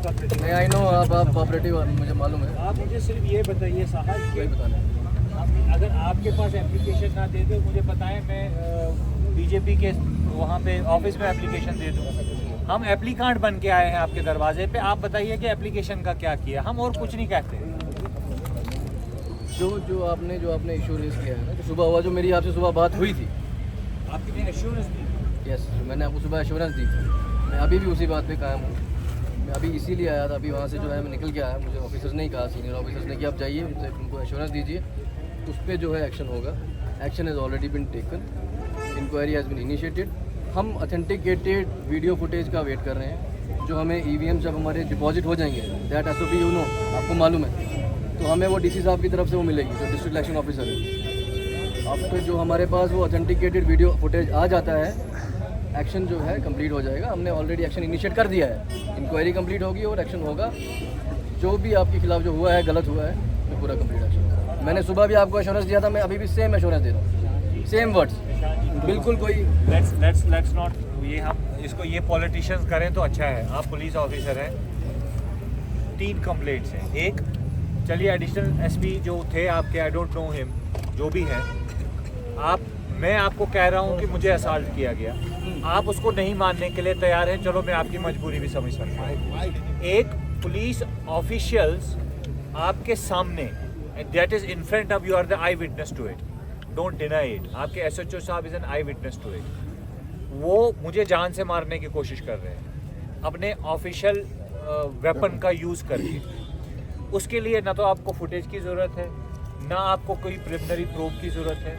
Cooperative? नहीं, I know आप cooperative, मुझे मालूम है। आप मुझे सिर्फ ये बताइए साहब वही कि बताना। अगर आपके पास एप्लीकेशन ना दे दो, मुझे बताएं, मैं बीजेपी के वहाँ पे ऑफिस में एप्लीकेशन दे दूँ। हम एप्लीकांट बन के आए हैं आपके दरवाजे पे, आप बताइए कि एप्लीकेशन का क्या किया। हम और कुछ नहीं कहते। जो आपने इशू रेज किया है ना, जो सुबह हुआ, जो मेरी आपसे सुबह बात हुई थी, आपकी ने एश्योरेंस दी? यस, मैंने आपको सुबह एश्योरेंस दी थी। मैं अभी भी उसी बात पे कायम हूँ। मैं अभी इसीलिए आया था, अभी वहाँ से जो है मैं निकल के आया। मुझे ऑफिसर्स ने ही कहा, सीनियर ऑफिसर्स ने, कि आप जाइए, उनको एश्योरेंस दीजिए, उस पर जो है एक्शन होगा। Action has already been taken, inquiry has been initiated. हम ऑथेंटिकेटेड वीडियो फुटेज का वेट कर रहे हैं, जो हमें EVM जब हमारे डिपॉजिट हो जाएंगे, दैट SOP यू नो, आपको मालूम है, तो हमें वो DC साहब की तरफ से वो मिलेगी, जो डिस्ट्रिक्ट इलेक्शन ऑफिसर है। अब तो जो हमारे पास वो ऑथेंटिकेटेड वीडियो फुटेज आ जाता है, एक्शन जो है कंप्लीट हो जाएगा। हमने ऑलरेडी एक्शन इनिशिएट कर दिया है, इंक्वायरी कंप्लीट होगी और एक्शन होगा। जो भी आपके खिलाफ जो हुआ है, गलत हुआ है, तो पूरा कंप्लीट एक्शन होगा। मैंने सुबह भी आपको एश्योरेंस दिया था, मैं अभी भी सेम एश्योरेंस दे रहा हूँ, सेम वर्ड्स, बिल्कुल कोई। लेट्स नॉट, ये हम इसको ये पॉलिटिशियंस करें तो अच्छा है। आप पुलिस ऑफिसर हैं, 3 कंप्लेंट्स हैं। एक, चलिए एडिशनल SP जो थे आपके, आई डोंट नो हिम, जो भी है, मैं आपको कह रहा हूँ कि मुझे असॉल्ट किया गया, आप उसको नहीं मानने के लिए तैयार हैं, चलो मैं आपकी मजबूरी भी समझ सकता हूँ। एक, पुलिस ऑफिशियल्स आपके सामने, that is in front of, you are the eye witness to it, don't deny it, आपके SHO साहब is an eye witness to it. वो मुझे जान से मारने की कोशिश कर रहे हैं अपने ऑफिशियल वेपन का यूज़ करके। उसके लिए ना तो आपको फुटेज की ज़रूरत है, ना आपको कोई प्रिलिमिनरी प्रूफ की ज़रूरत है,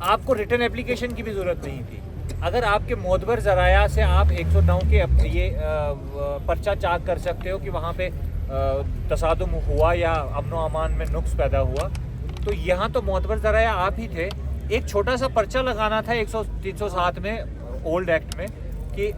आपको रिटर्न एप्लीकेशन की भी ज़रूरत नहीं थी। अगर आपके मोतबर ज़राया से आप 109 के ये पर्चा चाक कर सकते हो कि वहाँ पे तसादुम हुआ या अमनो अमान में नुक्स पैदा हुआ, तो यहाँ तो मोतबर ज़राया आप ही थे। एक छोटा सा पर्चा लगाना था 307 में, ओल्ड एक्ट में, कि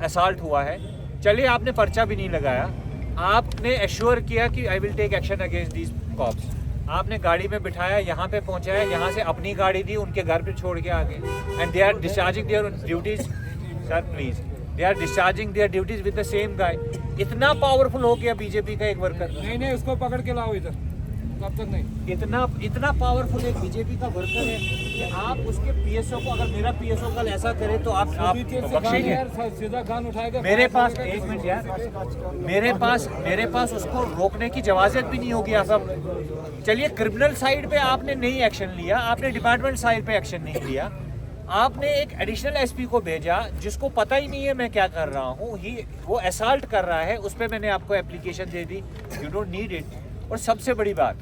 असॉल्ट हुआ है। चलिए आपने पर्चा भी नहीं लगाया, आपने एश्योर किया कि I will take action against these cops. आपने गाड़ी में बिठाया, यहाँ पे पहुँचाया, यहाँ से अपनी गाड़ी दी, उनके घर पे छोड़ के आ गए। And they are discharging their duties, sir please, they are discharging their duties with the same guy. इतना पावरफुल हो गया बीजेपी का एक वर्कर। नहीं, उसको पकड़ के लाओ इधर, तब तक नहीं। इतना पावरफुल एक बीजेपी का वर्कर है कि आप उसके PSO को, अगर मेरा PSO कल ऐसा करे तो आप बख्शेंगे? सीधा गन उठाएगा। मेरे पास, एक मिनट यार, मेरे पास उसको रोकने की इजाजत भी नहीं होगी। आप चलिए, क्रिमिनल साइड पे आपने नहीं एक्शन लिया, आपने डिपार्टमेंट साइड पे एक्शन नहीं लिया, आपने एक एडिशनल SP को भेजा जिसको पता ही नहीं है मैं क्या कर रहा हूँ, वो असॉल्ट कर रहा है, उस पर मैंने आपको application they the, you don't need it. और सबसे बड़ी बात,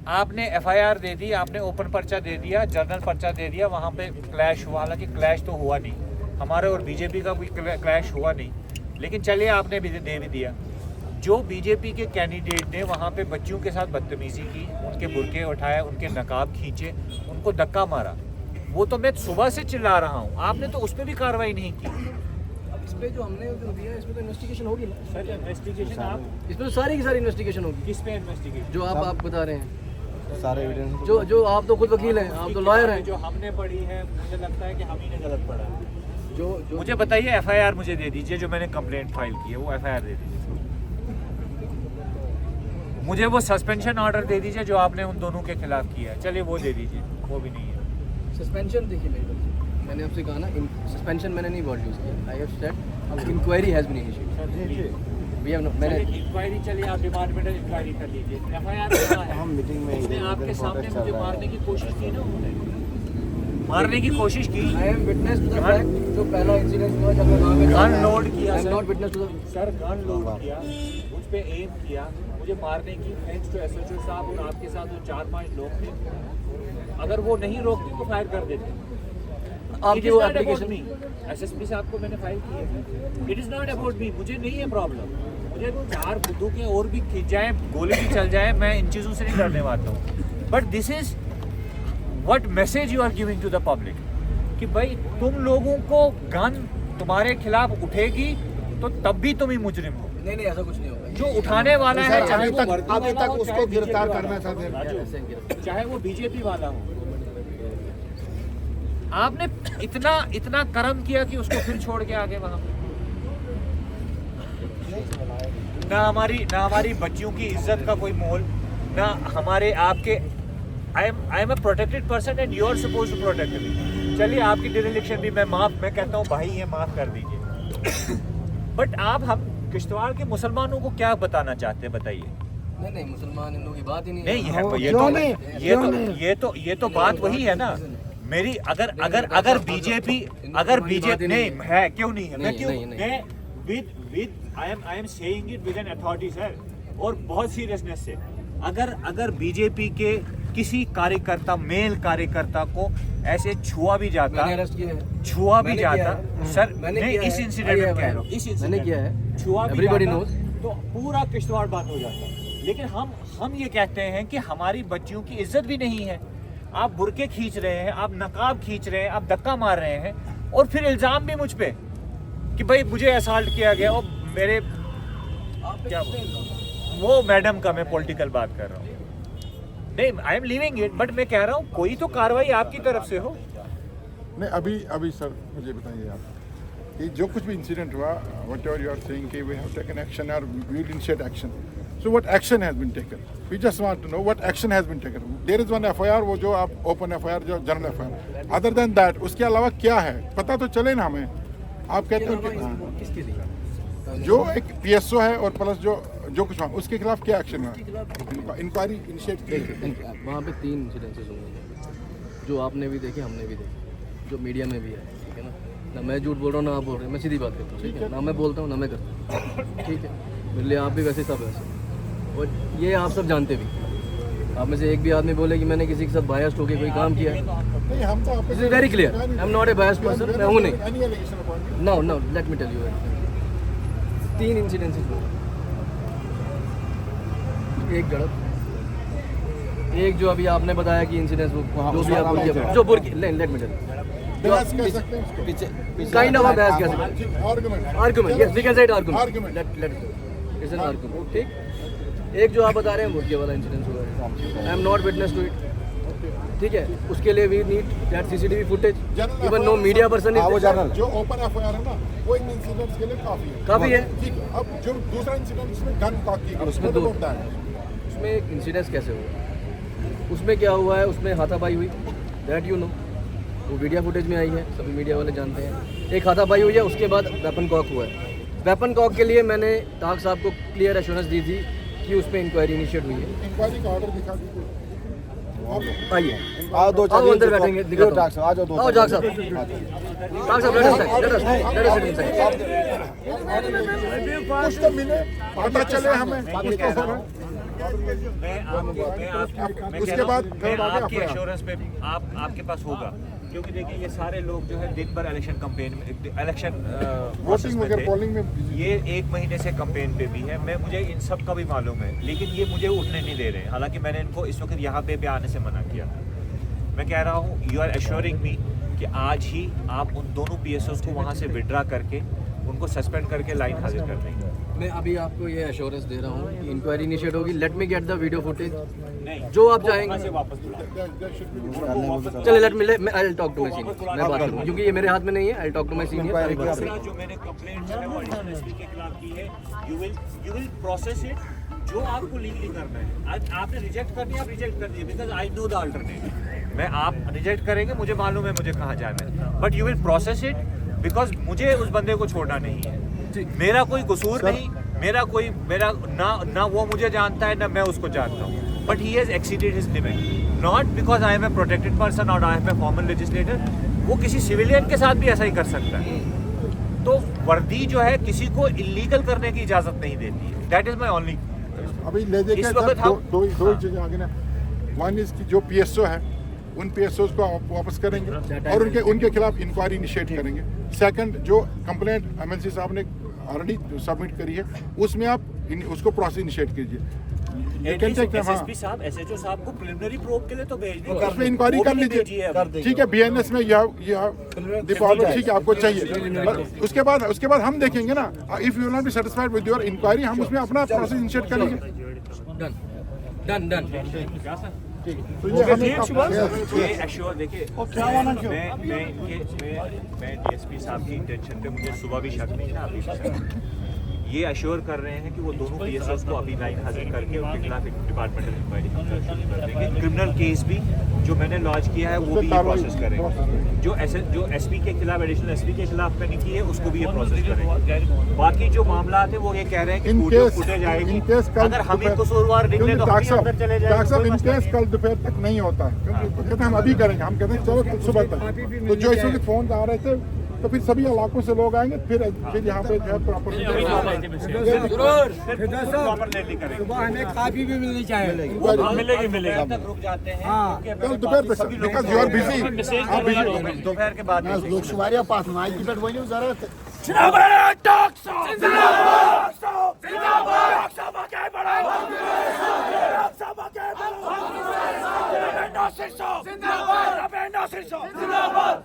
आपने FIR दे दी, आपने ओपन पर्चा दे दिया, जर्नल पर्चा दे दिया, वहाँ पे क्लैश हुआ। हालांकि क्लैश तो हुआ नहीं, हमारे और बीजेपी का कोई क्लैश हुआ नहीं, लेकिन चलिए आपने भी दे भी दिया। जो बीजेपी के कैंडिडेट ने वहाँ पे बच्चियों के साथ बदतमीजी की, उनके बुरके उठाए, उनके नकाब खींचे, उनको धक्का मारा, वो तो मैं सुबह से चिल्ला रहा हूँ, आपने तो उस पर भी कार्रवाई नहीं की। इस पे जो हमने दिया, इस पे तो इन्वेस्टिगेशन होगी ना सर, इन्वेस्टिगेशन आप, इस पे तो सारी की सारी इन्वेस्टिगेशन होगी। किस पे इन्वेस्टिगेशन? जो आप बता रहे हैं, सारे एविडेंस, जो आप तो खुद वकील हैं, आप तो लॉयर हैं। जो हमने पढ़ी है, मुझे लगता है कि हम ही ने गलत पढ़ा है। जो मुझे बताइए, FIR मुझे दे दीजिए, जो मैंने कंप्लेंट फाइल की है वो FIR दे दीजिए। मुझे वो सस्पेंशन ऑर्डर दे दीजिए जो आपने उन दोनों के खिलाफ किया है, चलिए वो दे दीजिए, वो भी नहीं है। सस्पेंशन देखिए मेरी तरफ से, मैंने आपसे कहा ना, सस्पेंशन मैंने नहीं वर्ड यूज़ किया। I have said inquiry has been initiated. We have मैंने इंक्वायरी, चलिए आप डिपार्टमेंटल इंक्वायरी कर लीजिए। FIR हम मीटिंग में उसने आपके सामने मुझे मारने की कोशिश की ना, उन्होंने मारने की कोशिश की। I am witness to the fact, जो पहला इंसिडेंट हुआ जब मैं वहाँ पे गन लोड किया, I am sir. Not witness to the, sir gun load किया, मुझ पे एम किया, मुझे मारने की, थैंक्स टू SHO साहब और आपके साथ वो 4-5 लोग थे। अगर वो नहीं रोकते तो फायर कर देते। आपकी वो एप्लीकेशन, SSP साहब को मैंने फाइल की है। It is not about me, मुझे नहीं है प्रॉब्लम, मुझे 4 बुद्धू के और भी खींच जाए, गोली भी चल जाए, मैं इन चीज़ों से नहीं डरने वाला हूँ। But this is what message you are giving to the public, कि भाई तुम लोगों को गन तुम्हारे खिलाफ उठेगी तो तब भी तुम ही मुजरिम हो। नहीं ऐसा कुछ नहीं होगा। जो उठाने वाला है, चाहे वो अभी तक उसको गिरफ्तार करना था, राजू, चाहे वो बीजेपी वाला हो, आपने इतना कर्म किया कि उसको फिर छोड़ के आगे वहां ना हमारी बच्चियों की इज्जत का कोई मोल, ना हमारे आपके। I am a protected person and you are suppose to protect me. चलिए आपकी डिरेक्शन भी मैं कहता हूँ भाई ये माफ कर दीजिए। बट आप हम किश्तवाड़ के मुसलमानों को क्या बताना चाहते हैं बताइए? नहीं मुसलमान इन लोगों की बात ही नहीं नहीं है। है ये तो बात वही है ना मेरी। अगर बीजेपी नहीं है, क्यों नहीं है? मैं क्यों मैं with I am saying it with an authority sir, और बहुत सीरियसनेस से। अगर बीजेपी के किसी कार्यकर्ता, मेल कार्यकर्ता को ऐसे छुआ भी जाता सर, नहीं इस इंसिडेंट में कह रहा हूँ, इस इंसिडेंट किया है, छुआ भी एवरीबॉडी जाता नोज, तो पूरा किश्तवाड़ बात हो जाता। लेकिन हम ये कहते हैं कि हमारी बच्चियों की इज्जत भी नहीं है। आप बुरके खींच रहे हैं, आप नकाब खींच रहे हैं, आप धक्का मार रहे हैं, और फिर इल्जाम भी मुझ पे कि भाई मुझे असॉल्ट किया गया। और मेरे क्या वो मैडम का मैं पॉलिटिकल बात कर रहा हूँ, नहीं I am leaving it, but मैं कह रहा हूँ कोई तो कार्रवाई आपकी तरफ से हो। नहीं अभी सर मुझे बताइए आप कि जो कुछ भी इंसिडेंट हुआ, whatever you are saying कि वी हैव टेकन एक्शन और we will initiate action, so what action has been taken? We just want to know what action has been taken. There is one FIR, वो जो आप open FIR, जो general FIR, other than that उसके अलावा क्या है पता तो चले ना हमें। आप कहते हो कि जो एक पीएसओ है और प्लस जो कुछ हुआ उसके खिलाफ क्या एक्शन हुआ? इंक्वायरी इनिशिएट की? वहाँ पे 3 इंसिडेंसेस हुए जो आपने भी देखे, हमने भी देखे, जो मीडिया में भी है, ठीक है ना मैं झूठ बोल रहा हूँ ना आप बोल रहे हैं, मैं सीधी बात करता हूँ, ठीक है ना मैं बोलता हूँ ना मैं करता हूँ, ठीक है मेरे लिए आप भी वैसे सब वैसे, और ये आप सब जानते भी। आप में से एक भी आदमी बोले कि मैंने किसी के साथ बायस्ड होकर कोई काम किया है, नहीं हम तो this is very clear, I am not a biased person, मैं हूँ नहीं। No let me tell you 3 incidences हुए, एक गलत, एक जो अभी आपने बताया कि इंसिडेंस जो भी आप जो बुरकी लेट मी टेल बहस कह सकते हैं उसको, पीछे काइंड ऑफ अ बहस कह सकते हैं, argument, yes we can say it argument, let it's an argument, ठीक। एक जो आप बता रहे हैं बुरकी वाला इंसिडेंस हुआ है, I am not witness to it, ठीक है, उसके लिए we need that CCTV footage, even no media person is जो ओपन एफआईआर है ना वो इन इंसिडेंट्स के लिए काफी है। ठीक है, अब जो दूसरा इंसिडेंट उसमें गन कॉक की, उसमें दो, उसमें एक इंसिडेंस कैसे हुआ, उसमें क्या हुआ है, उसमें हाथापाई हुई, दैट यू नो, वो वीडियो फुटेज में आई है, सभी मीडिया वाले जानते हैं। एक हाथापाई हुई है, उसके बाद वेपन कॉक हुआ है। वेपन कॉक के लिए मैंने ताक साहब को क्लियर एश्योरेंस दी थी कि उस पर इंक्वायरी इनिशिएट हुई है। इंक्वायरी का ऑर्डर दिखा दीजिए, आइए आओ दो आओ अंदर बैठेंगे, दिखाता हूं। आ जाओ दो आओ जाग साहब, जाग साहब, let us sit inside। कुछ तो मिले, पता चले हमें, कुछ तो हो रहा है। उसके बाद आपकी एश्योरेंस पे आपके पास होगा, क्योंकि देखिए ये सारे लोग जो है दिन भर इलेक्शन कैंपेन में, इलेक्शन वोटिंग वगैरह पोलिंग में, ये 1 महीने से कैंपेन पे भी है। मुझे इन सब का भी मालूम है, लेकिन ये मुझे उठने नहीं दे रहे। हालांकि मैंने इनको इस वक्त यहाँ पे आने से मना किया था। मैं कह रहा हूँ यू आर एश्योरिंग मी कि आज ही आप उन दोनों पीएसओस को वहाँ से विड्रा करके उनको सस्पेंड करके लाइन हाजिर कर देंगे। मैं अभी आपको ये एश्योरेंस दे रहा हूँ कि इंक्वायरी इनिशिएट होगी, let me get the video footage, नहीं जो आप चाहेंगे से वापस बुलाओ। चले, let me I will talk to my senior, मैं बात करूँगा क्योंकि ये मेरे हाथ में नहीं है, I will talk to my senior. जो मैंने कंप्लेंट है वो एडिशनल एसपी के खिलाफ की है, यू विल प्रोसेस इट, जो आपको लीगली करना है। आज आपने रिजेक्ट करनी है, आप रिजेक्ट कर दिए, because I know the alternative. मैं आप रिजेक्ट करेंगे, मुझे मालूम है मुझे कहाँ जाना है, but you will process it, because मुझे उस बंदे को छोड़ना नहीं है। मेरा कोई कसूर नहीं, मेरा ना वो मुझे जानता है ना मैं उसको जानता हूँ, but he has exceeded his limit, not because I am a protected person और I am a formal legislator. वो किसी सिविलियन के साथ भी ऐसा ही कर सकता है। तो वर्दी जो है किसी को इलीगल करने की इजाजत नहीं देती है, दैट इज माई ओनली। अभी ले देखिए इस वक्त हम दो ही चीजें आगे ना, वन इज की जो पीएसओ है उन पीएसओ को वापस करेंगे और उनके खिलाफ इंक्वायरी इनिशिएट करेंगे। सेकंड, जो कंप्लेंट एमएलसी साहब ने ऑलरेडी सबमिट करी है उसमें आप उसको प्रोसेस इनिशिएट कीजिए। एसएसपी साहब, एसएचओ साहब को प्रिलिमिनरी प्रोब के लिए तो भेज दीजिए, उसमें इंक्वायरी कर लीजिए, ठीक है। बीएनएस में ठीक है, आपको चाहिए, उसके बाद हम देखेंगे ना। If you will not be satisfied with your inquiry, हम उसमें अपना प्रोसेस इनिशिएट करेंगे। डन तो ये एश्योर देखिए, मैं डीएसपी साहब की इंटेंशन पे मुझे सुबह भी शक नहीं था, अभी भी शक नहीं। ये अश्योर कर रहे हैं कि वो दोनों पीएसओस को अभी लाइन हाजिर करके उनके खिलाफ एक डिपार्टमेंटल इंक्वायरी शुरू कर देंगे। क्रिमिनल केस भी जो मैंने लॉन्च किया है वो भी ये प्रोसेस करेंगे। जो एसपी के खिलाफ, एडिशनल एसपी के खिलाफ मैंने की है उसको भी ये प्रोसेस करेंगे। बाकी जो मामला है वो ये कह रहे हैं कि वीडियो फुटेज आएगी, अगर हम ही कसूरवार निकले तो हम ही अंदर चले जाएंगे। इन केस कल दोपहर तक नहीं होता है, क्योंकि कहते हैं हम अभी करेंगे, हम कहते हैं चलो कल सुबह तक। तो जो इसके फोन आ रहे थे तो फिर सभी इलाकों से लोग आएंगे, फिर यहाँ पे जो है प्रॉपर हमें काफी भी मिलनी चाहिए। मिलेगी रुक जाते हैं कल दोपहर तक बिकॉज यू आर बिजी, आप बिजी दोपहर के बाद लोग शुमारिया पास में आज की बैठ वही जरा जिंदाबाद